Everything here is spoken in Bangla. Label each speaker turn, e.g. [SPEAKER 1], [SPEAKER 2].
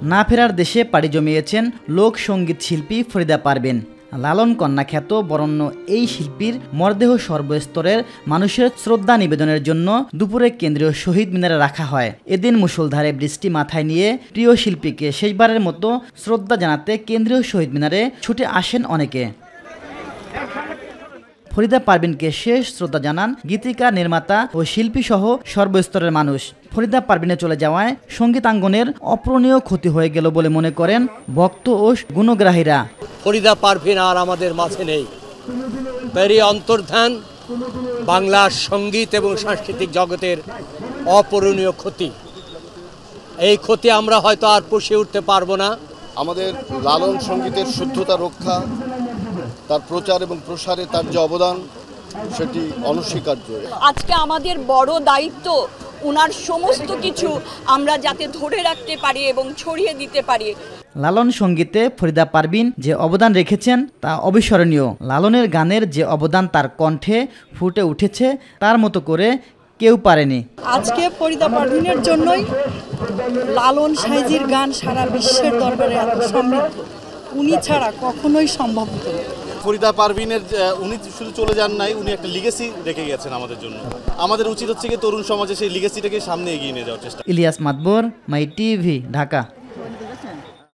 [SPEAKER 1] না ফেরার দেশে পাড়ি জমিয়েছেন লোকসঙ্গীত শিল্পী ফরিদা পারভীন। লালন কন্যা খ্যাত বরেণ্য এই শিল্পীর মরদেহ সর্বস্তরের মানুষের শ্রদ্ধা নিবেদনের জন্য দুপুরে কেন্দ্রীয় শহীদ মিনারে রাখা হয়। এদিন মুষলধারে বৃষ্টি মাথায় নিয়ে প্রিয় শিল্পীকে শেষবারের মতো শ্রদ্ধা জানাতে কেন্দ্রীয় শহীদ মিনারে ছুটে আসেন অনেকে। ফরিদা পারভীনকে শেষ শ্রদ্ধা জানান গীতিকার, নির্মাতা ও শিল্পী সহ সর্বস্তরের মানুষ। ফরিদা পারভীনের চলে যাওয়ায় সঙ্গীতাঙ্গনের অপূরণীয় ক্ষতি হয়ে গেল বলে মনে করেন ভক্ত ও গুণগ্রাহীরা।
[SPEAKER 2] ফরিদা পারভীন আর আমাদের মাঝে নেই। তারই অন্তর্ধান বাংলার সঙ্গীত এবং সাংস্কৃতিক জগতের অপূরণীয় ক্ষতি। এই ক্ষতি আমরা হয়তো আর পুষিয়ে উঠতে পারবো না।
[SPEAKER 3] আমাদের লালন সঙ্গীতের শুদ্ধতা রক্ষা, তার প্রচার এবং প্রসারে তার যে অবদান সেটি অনস্বীকার্য।
[SPEAKER 4] আজকে আমাদের বড় দায়িত্ব ওনার সমস্ত কিছু আমরা যাতে ধরে রাখতে পারি এবং ছড়িয়ে দিতে পারি।
[SPEAKER 1] লালন সঙ্গীতে ফরিদা পারভীন যে অবদান রেখেছেন তা অবিস্মরণীয়। লালনের গানের যে অবদান তার কণ্ঠে ফুটে উঠেছে তার মতো করে কেউ পারেনি।
[SPEAKER 5] আজকে ফরিদা পারভীনের জন্যই লালন সাইজির গান সারা বিশ্বের দরবারে এত সমৃদ্ধ। উনি ছাড়া কখনোই সম্ভব হতো না।
[SPEAKER 6] ফরিদা পারভীনের উনি শুধু চলে যান নাই, উনি একটা লিগেসি রেখে গেছেন আমাদের জন্য। আমাদের উচিত হচ্ছে কি তরুণ সমাজে সেই লিগেসিটাকে সামনে এগিয়ে নিয়ে যাওয়ার চেষ্টা।
[SPEAKER 1] ইলিয়াস মাতবর, মাই টিভি, ঢাকা।